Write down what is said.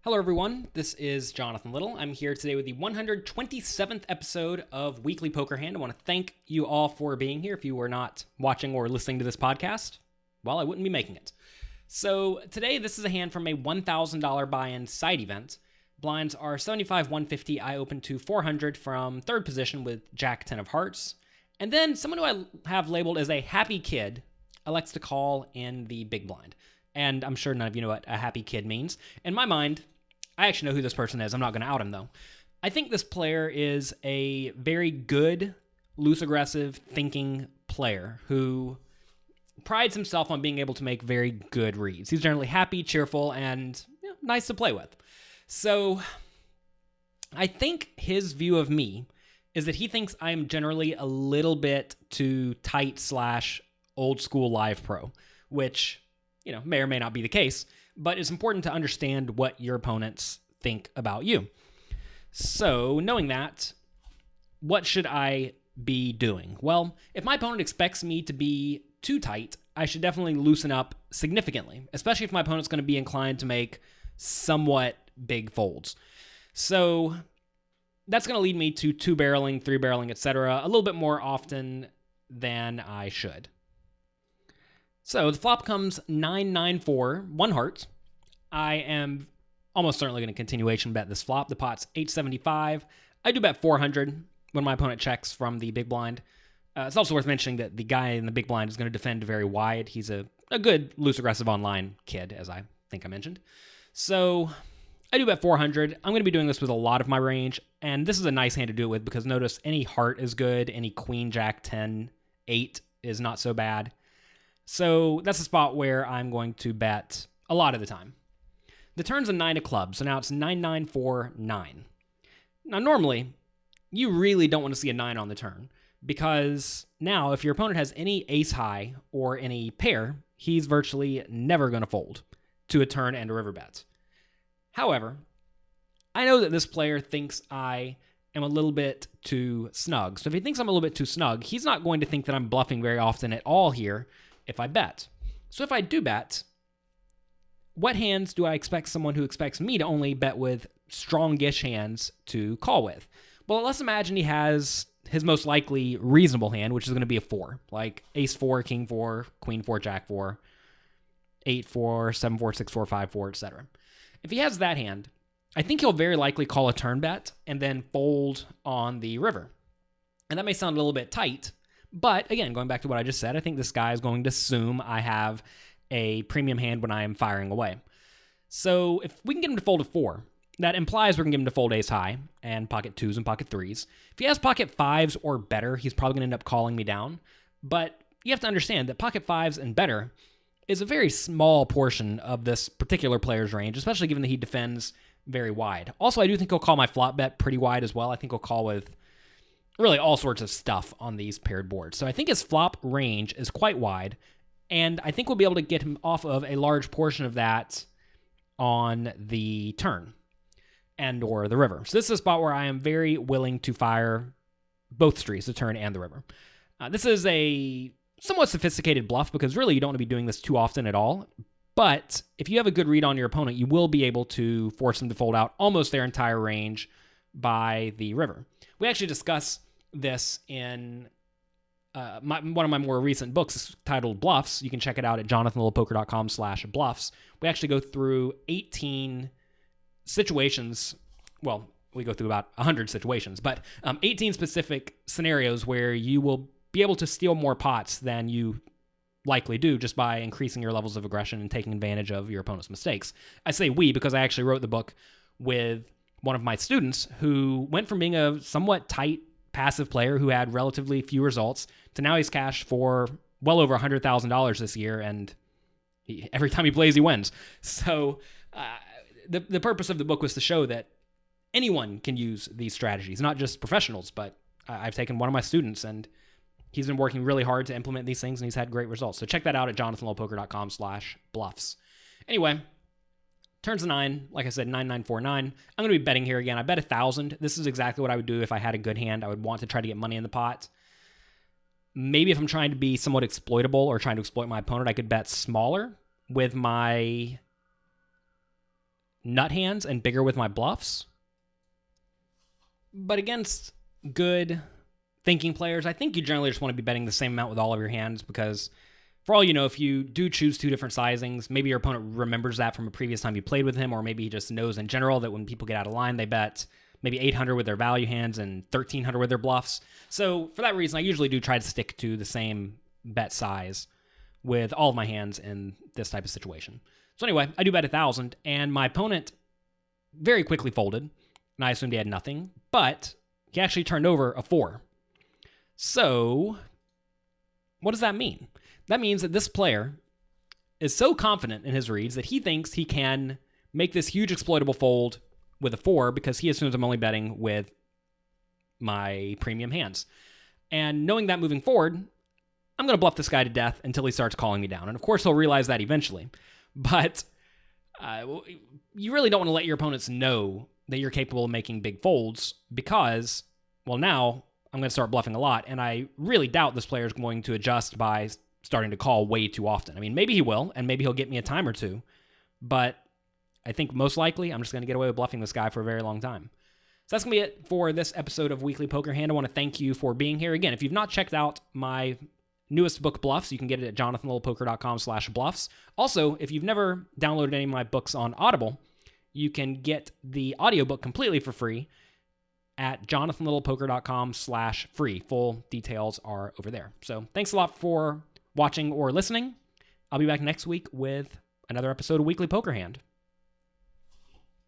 Hello, everyone. This is Jonathan Little. I'm here today with the 127th episode of Weekly Poker Hand. I want to thank you all for being here. If you were not watching or listening to this podcast, well, I wouldn't be making it. So today, this is a hand from a $1,000 buy-in side event. Blinds are 75, 150. I open to 400 from third position with Jack 10 of hearts. And then someone who I have labeled as a happy kid elects to call in the big blind. And I'm sure none of you know what a happy kid means. In my mind, I actually know who this person is. I'm not going to out him, though. I think this player is a very good, loose, aggressive, thinking player who prides himself on being able to make very good reads. He's generally happy, cheerful, and nice to play with. So I think his view of me is that he thinks I'm generally a little bit too tight / old school live pro, which, may or may not be the case. But it's important to understand what your opponents think about you. So, knowing that, what should I be doing? Well, if my opponent expects me to be too tight, I should definitely loosen up significantly, especially if my opponent's going to be inclined to make somewhat big folds. So, that's going to lead me to 2-barreling, 3-barreling, etc. a little bit more often than I should. So the flop comes 9-9-4, one heart. I am almost certainly going to continuation bet this flop. The pot's 875. I do bet 400 when my opponent checks from the big blind. It's also worth mentioning that the guy in the big blind is going to defend very wide. He's a good, loose, aggressive online kid, as I think I mentioned. So I do bet 400. I'm going to be doing this with a lot of my range, and this is a nice hand to do it with because notice any heart is good, any queen, jack, 10, 8 is not so bad. So that's a spot where I'm going to bet a lot of the time. The turn's a 9 of clubs, so now it's 9-9-4-9. Now, normally, you really don't want to see a 9 on the turn, because now if your opponent has any ace high or any pair, he's virtually never going to fold to a turn and a river bet. However, I know that this player thinks I am a little bit too snug. So if he thinks I'm a little bit too snug, he's not going to think that I'm bluffing very often at all here if I bet. So if I do bet, what hands do I expect someone who expects me to only bet with strongish hands to call with? Well, let's imagine he has his most likely reasonable hand, which is going to be a 4, like ace 4, king 4, queen 4, jack 4, 8 4, 7 4, 6 4, 5 4, etc. If he has that hand, I think he'll very likely call a turn bet and then fold on the river. And that may sound a little bit tight, but again, going back to what I just said, I think this guy is going to assume I have a premium hand when I am firing away. So if we can get him to fold a 4, that implies we're going to get him to fold ace high and pocket 2s and pocket 3s. If he has pocket 5s or better, he's probably going to end up calling me down. But you have to understand that pocket 5s and better is a very small portion of this particular player's range, especially given that he defends very wide. Also, I do think he'll call my flop bet pretty wide as well. I think he'll call with really all sorts of stuff on these paired boards. So I think his flop range is quite wide, and I think we'll be able to get him off of a large portion of that on the turn and or the river. So this is a spot where I am very willing to fire both streets, the turn and the river. This is a somewhat sophisticated bluff because really you don't want to be doing this too often at all. But if you have a good read on your opponent, you will be able to force them to fold out almost their entire range by the river. We actually discuss this in one of my more recent books titled Bluffs. You can check it out at jonathanlittlepoker.com/bluffs. We actually go through 18 situations. Well, we go through about 100 situations, but 18 specific scenarios where you will be able to steal more pots than you likely do just by increasing your levels of aggression and taking advantage of your opponent's mistakes. I say we because I actually wrote the book with one of my students who went from being a somewhat tight passive player who had relatively few results to now he's cashed for well over $100,000 this year, and every time he plays, he wins. So the purpose of the book was to show that anyone can use these strategies, not just professionals, but I've taken one of my students, and he's been working really hard to implement these things, and he's had great results. So check that out at jonathanlittlepoker.com/bluffs. Anyway, turns a 9, like I said, 9-9-4-9. I'm going to be betting here again. I bet 1,000. This is exactly what I would do if I had a good hand. I would want to try to get money in the pot. Maybe if I'm trying to be somewhat exploitable or trying to exploit my opponent, I could bet smaller with my nut hands and bigger with my bluffs. But against good thinking players, I think you generally just want to be betting the same amount with all of your hands, because for all you know, if you do choose two different sizings, maybe your opponent remembers that from a previous time you played with him, or maybe he just knows in general that when people get out of line, they bet maybe 800 with their value hands and 1300 with their bluffs. So for that reason, I usually do try to stick to the same bet size with all of my hands in this type of situation. So anyway, I do bet 1,000, and my opponent very quickly folded, and I assumed he had nothing, but he actually turned over a 4. So what does that mean? That means that this player is so confident in his reads that he thinks he can make this huge exploitable fold with a 4 because he assumes I'm only betting with my premium hands. And knowing that moving forward, I'm going to bluff this guy to death until he starts calling me down. And of course, he'll realize that eventually. But you really don't want to let your opponents know that you're capable of making big folds because, well, now I'm going to start bluffing a lot. And I really doubt this player is going to adjust by starting to call way too often. I mean, maybe he will, and maybe he'll get me a time or two. But I think most likely I'm just going to get away with bluffing this guy for a very long time. So that's going to be it for this episode of Weekly Poker Hand. I want to thank you for being here. Again, if you've not checked out my newest book, Bluffs, you can get it at jonathanlittlepoker.com/bluffs. Also, if you've never downloaded any of my books on Audible, you can get the audiobook completely for free at jonathanlittlepoker.com/free. Full details are over there. So thanks a lot for watching or listening. I'll be back next week with another episode of Weekly Poker Hand.